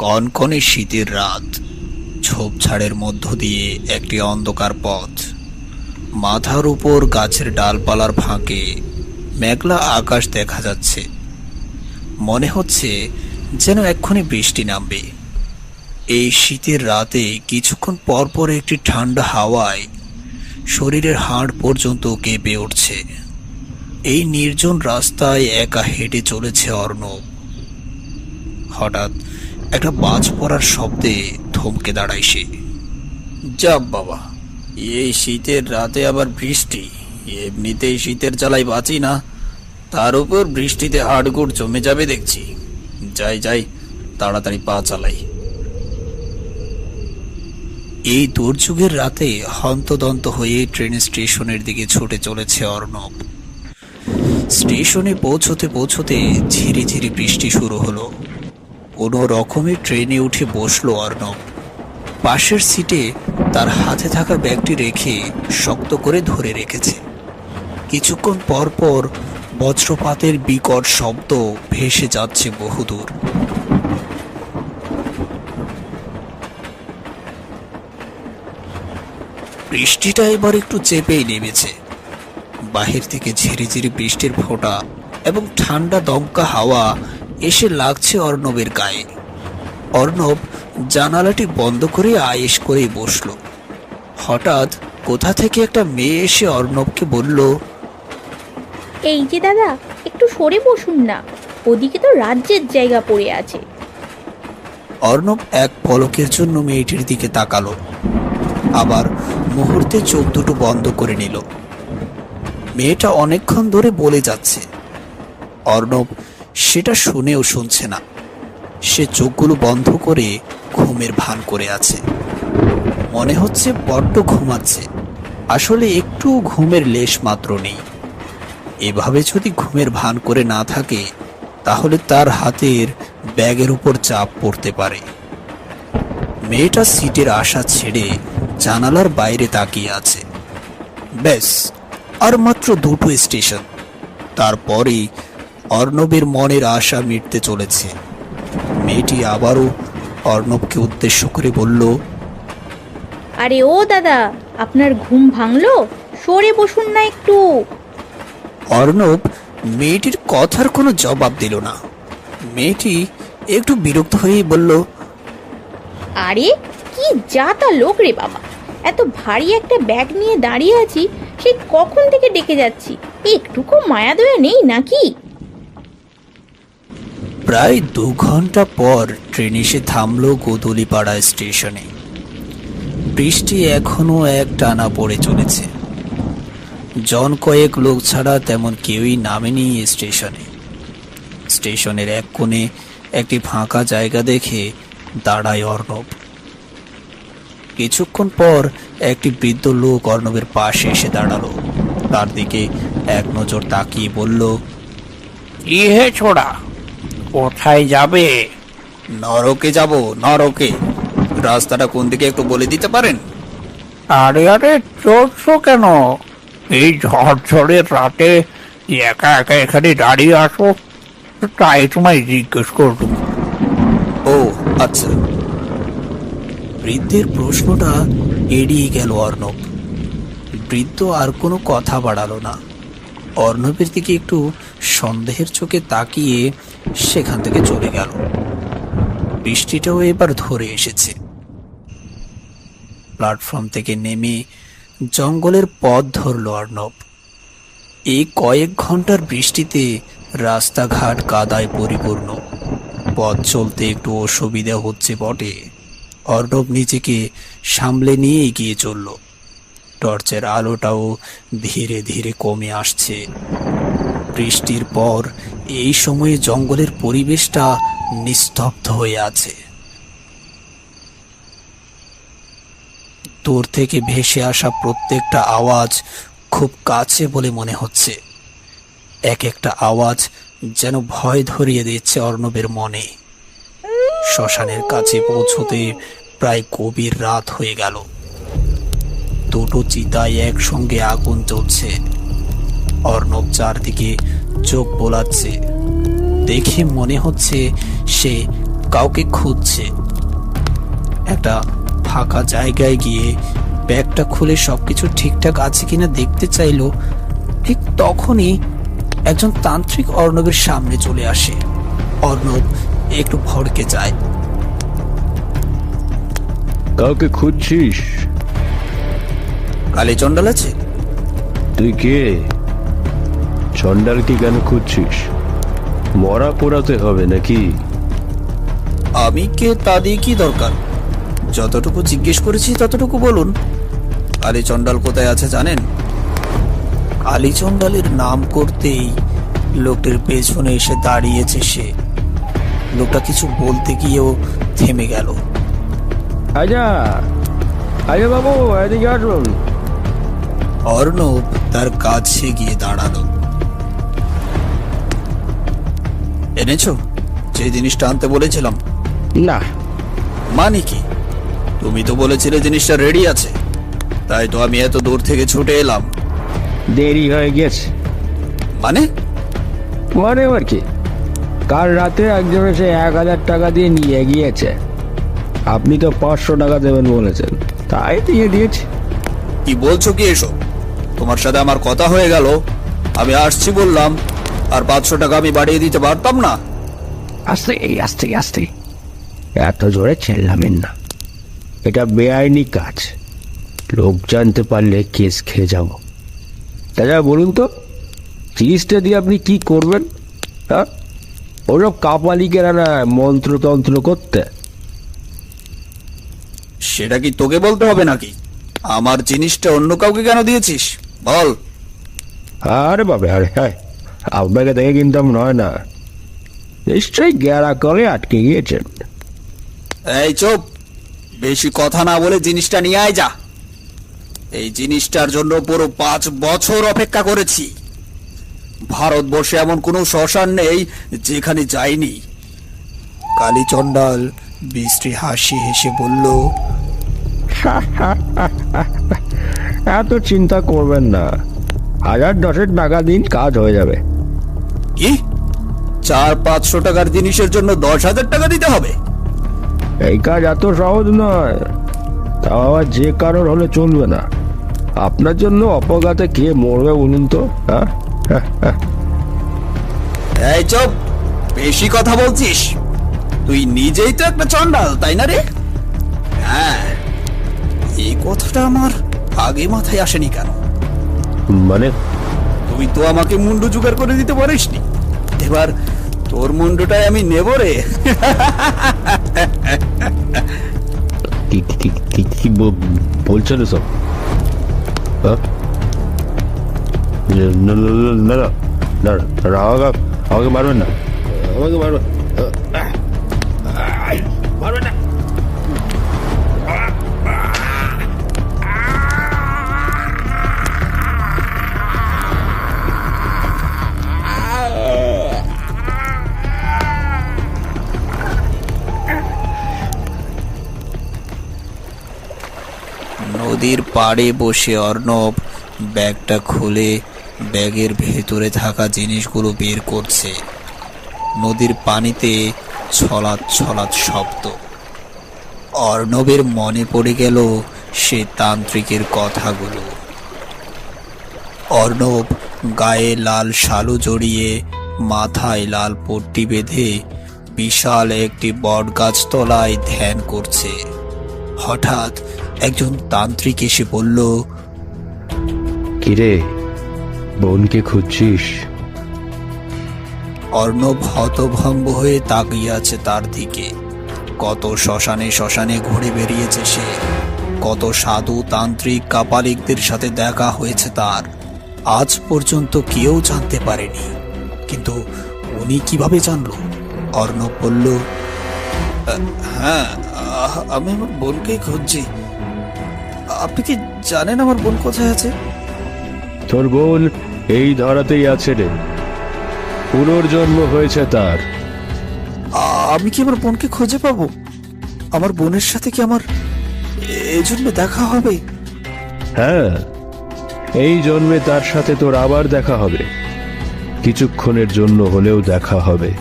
কনকনে শীতের রাত, ঝোপঝাড়ের মধ্য দিয়ে একটি অন্ধকার পথ। মাথার উপর গাছের ডালপালার ফাঁকে মেঘলা আকাশ দেখা যাচ্ছে। মনে হচ্ছে যেন এক্ষুনি বৃষ্টি নামবে। এই শীতের রাতে কিছুক্ষণ পর পর একটি ঠান্ডা হাওয়ায় শরীরের হাড় পর্যন্ত কেঁপে উঠছে। এই নির্জন রাস্তায় একা হেঁটে চলেছে অর্ণব। হঠাৎ একটা বাজ পড়ার শব্দে থমকে দাঁড়ায় সে। যাব বাবা, এই শীতের রাতে আবার বৃষ্টি! এমনিতেই শীতের জ্বালায় বাঁচি না, তার উপর বৃষ্টিতে হাড়গোড় জমে যাবে দেখছি। যাই যাই, তাড়াতাড়ি পা চালাই। এই দুর্যোগের রাতে হন্তদন্ত হয়ে ট্রেন স্টেশনের দিকে ছুটে চলেছে অর্ণব। স্টেশনে পৌঁছতে পৌঁছতে ঝিরি ঝিরি বৃষ্টি শুরু হলো। কোনো রকমে ট্রেনে উঠে বসলো অর্ণব। পাশের সিটে তার হাতে থাকা ব্যাগটি রেখে শক্ত করে ধরে রেখেছে। কিছুক্ষণ পর পর বজ্রপাতের বিকট শব্দ ভেসে যাচ্ছে বহুদূর। বৃষ্টিটা এবার একটু চেপেই নেমেছে। বাহির থেকে ঝিরিঝিরি বৃষ্টির ফোঁটা এবং ঠান্ডা দমকা হাওয়া এসে লাগছে অর্ণবের গায়ে। অর্ণব জানালাটি বন্ধ করে আয়েশ করেই বসল। হঠাৎ কোথা থেকে একটা মেয়ে এসে অর্ণবকে বলল, এই যে দাদা, একটু সরে বসুন না, ওদিকে তো রাজ্যের জায়গা পড়ে আছে। অর্ণব এক পলকের জন্য মেয়েটির দিকে তাকালো, আবার মুহূর্তে চোখ দুটো বন্ধ করে নিল। মেয়েটা অনেকক্ষণ ধরে বলে যাচ্ছে, অর্ণব সেটা শুনেও শুনছে না। সে চোখগুলো বন্ধ করে ঘুমের ভান করে আছে। মনে হচ্ছে বড্ড ঘুমাচ্ছে, আসলে একটু ঘুমের লেশ মাত্র নেই। এভাবে যদি ঘুমের ভান করে না থাকে, তাহলে তার হাতের ব্যাগের উপর চাপ পড়তে পারে। মেয়েটা সিটের আশা ছেড়ে জানালার বাইরে তাকিয়ে আছে। ব্যাস, আর মাত্র দুটো স্টেশন, তারপরেই অর্ণবের মনের আশা মিটতে চলেছে। মেয়েটি আবারও অর্ণবকে উদ্দেশ্য করে বলল, আরে ও দাদা, আপনার ঘুম ভাঙলো? সরে বসুন না একটু। অর্ণব মেয়েটির কথার কোনো জবাব দিল না। মেয়েটি একটু বিরক্ত হয়েই বলল, আরে কি যাতা লোক রে বাবা, এত ভারী একটা ব্যাগ নিয়ে দাঁড়িয়ে আছি, সেই কখন থেকে ডেকে যাচ্ছি, একটুকু মায়া দয়া নেই নাকি? প্রায় 2 ঘন্টা পর ট্রেন এসে থামলো গোদুলিপাড়া স্টেশনে। বৃষ্টি এখনো এক টানা পড়ে চলেছে। জন কয়েক লোক ছাড়া তেমন কেউই নামেনি স্টেশনে। স্টেশনের এক কোণে একটি ফাঁকা জায়গা দেখে দাঁড়ায় অর্ণব। কিছুক্ষণ পর একটি বৃদ্ধ লোক অর্ণবের পাশে এসে দাঁড়ালো। তার দিকে এক নজর তাকিয়ে বলল, কি হে ছোড়া, কোথায় যাবে? নরকে যাব, নরকে। রাস্তাটা কোন দিকে একটু বলে দিতে পারেন? আরে আরে, চলছো কেন? এই ঝড়ঝড়ের রাতে একা একা এখানে দাঁড়িয়ে আসো, তাই তোমায় জিজ্ঞেস করলুম। ও আচ্ছা। বৃদ্ধের প্রশ্নটা এড়িয়ে গেল অর্ণব। বৃদ্ধ আর কোনো কথা বাড়ালো না। অর্ণবের দিকে একটু সন্দেহের চোখে তাকিয়ে সেখান থেকে চলে গেল। বৃষ্টিটাও এবার ধরে এসেছে। প্ল্যাটফর্ম থেকে নেমে জঙ্গলের পথ ধরল অর্ণব। এই কয়েক ঘন্টার বৃষ্টিতে রাস্তাঘাট কাদায় পরিপূর্ণ। পথ চলতে একটু অসুবিধা হচ্ছে বটে। অর্ণব নিজেকে সামলে নিয়ে এগিয়ে চলল। টর্চের আলোটাও ধীরে ধীরে কমে আসছে। বৃষ্টির পর এই সময়ে জঙ্গলের পরিবেশটা নিস্তব্ধ হয়ে আছে। দূর থেকে ভেসে আসা প্রত্যেকটা আওয়াজ খুব কাছে বলে মনে হচ্ছে। এক একটা আওয়াজ যেন ভয় ধরিয়ে দিচ্ছে অর্ণবের মনে। শ্মশানের কাছে পৌঁছতে প্রায় গভীর রাত হয়ে গেল। দুটো চিতায় একসঙ্গে আগুন জ্বলছে। অর্ণব চারদিকে চোখ বোলাচ্ছে। দেখে মনে হচ্ছে সে কাউকে খুঁজছে। একটা ফাঁকা জায়গায় গিয়ে ব্যাগটা খুলে সবকিছু ঠিকঠাক আছে কিনা দেখতে চাইলো। ঠিক তখনই একজন তান্ত্রিক অর্ণবের সামনে চলে আসে। অর্ণব একটু ভড়কে যায়। কাউকে খুঁজছিস? কালী চণ্ডাল আছে? তুই কে? চন্ডালকে কেন খুঁজছিস? মরা পোড়াতে হবে নাকি? আমি কে তা দিয়ে কি দরকার? যতটুকু জিজ্ঞেস করেছি ততটুকু বলুন। কালী চণ্ডাল কোথায় আছে জানেন? কালী চণ্ডালের নাম করতেই লোকটির পেছনে এসে দাঁড়িয়েছে সে। লোকটা কিছু বলতে গিয়েও থেমে গেল। আজা আজা বাবু, এদিকে আসুন। অর্ণব তার কাছে গিয়ে দাঁড়ালো। এনেছো যে জিনিসটা আনতে বলেছিলাম? না। মানে কি? তুমি তো বলেছিলে জিনিসটা রেডি আছে, তাই তো আমি এত দূর থেকে ছুটে এলাম। দেরি হয়ে গেছে। মানে? মানে আর কি, কাল রাতে একজন এসে 1000 টাকা দিয়ে নিয়ে গিয়েছে। আপনি তো 500 টাকা দেবেন বলেছেন, তাই দিয়ে দিয়েছি। কি বলছো কি এসব? তোমার সাথে আমার কথা হয়ে গেল, আমি আসছি বললাম, আর 500 টাকা আমি বাড়িয়ে দিতে পারতাম না? আস্তে আস্তে আস্তে, এত জোরে চেল্লাবেন না। এটা বেআইনি কাজ, লোক জানতে পারলে কেস খেয়ে যাব। দাদা বলুন তো, জিনিসটা দিয়ে আপনি কি করবেন? হ্যাঁ, ওসব কাপালিকেরা না মন্ত্রতন্ত্র করতে। সেটা কি তোকে বলতে হবে নাকি? আমার জিনিসটা অন্য কাউকে কেন দিয়েছিস বল। আরে বাবা, আরে হ্যাঁ, আপনাকে দেখে কিনতাম নয় না, নিশ্চয়ই গ্যারা করে আটকে গিয়েছেন। এই চুপ, বেশি কথা না বলে জিনিসটা নিয়ে আয় যা। এই জিনিসটার জন্য পুরো 5 বছর অপেক্ষা করেছি। ভারতবর্ষে এমন কোনো শ্মশান নেই যেখানে যাইনি। কালী চণ্ডাল বিশ্রী হাসি হেসে বলল, এত চিন্তা করবেন না, 1010 টাকা দিন, কাজ হয়ে যাবে। কি 400-500 টাকার জিনিসের জন্য 10,000 টাকা দিতে হবে? এই কাজ এত সহজ নয়। তাও আবার যে কারোর হলে চলবে না। আপনার জন্য অপঘাতে কে মরবে বলুন তো? হ্যাঁ, এই চুপ, বেশি কথা বলছিস। তুই নিজেই তো একটা চণ্ডাল, তাই না রে? হ্যাঁ, এই কথাটা আমার আগে মাথায় আসেনি কেন? মানে তুই তো আমাকে মুন্ডু জোগাড় করে দিতে পারিসনি, এবার তোর মুন্ডুটাই আমি নেব রে। কি বলছেন সব? না না না না, আমাকে মারবেন না, আমাকে মারবেন মারবেন না। নদীর পাড়ে বসে অর্ণব ব্যাগটা খুলে ব্যাগের ভেতরে থাকা জিনিসগুলো বের করছে। নদীর পানিতে ছলাৎ ছলাৎ শব্দ। অর্ণবের মনে পড়ে গেল সে তান্ত্রিকের কথাগুলো। অর্ণব গায়ে লাল শালু জড়িয়ে মাথায় লাল পট্টি বেঁধে বিশাল একটি বটগাছ তলায় ধ্যান করছে। হঠাৎ একজন তান্ত্রিক এসে বলল, কিরে, বোনকে খুঁজছিস? অর্ণব হতভম্ব হয়ে তাকিয়ে আছে তার দিকে। কত শ্মশানে শ্মশানে ঘুরে বেরিয়েছে সে, কত সাধু তান্ত্রিক কাপালিকদের সাথে দেখা হয়েছে তার। আজ পর্যন্ত কেউ জানতে পারেনি, কিন্তু উনি কিভাবে জানলো? অর্ণব বলল, হ্যাঁ, আমি আমার বোনকেই খুঁজছি। আপনি কি জানেন আমার বোন কোথায় আছে? তোর বোন এই ধরাতেই আছে রে, পুনর্জন্ম হয়েছে তার। আমি কি আমার বোনকে খুঁজে পাবো? আমার বোনের সাথে কি আমার এই জন্য দেখা হবে? হ্যাঁ, এই জন্মে তার সাথে তোর আবার দেখা হবে, কিছুক্ষণের জন্য হলেও দেখা হবে।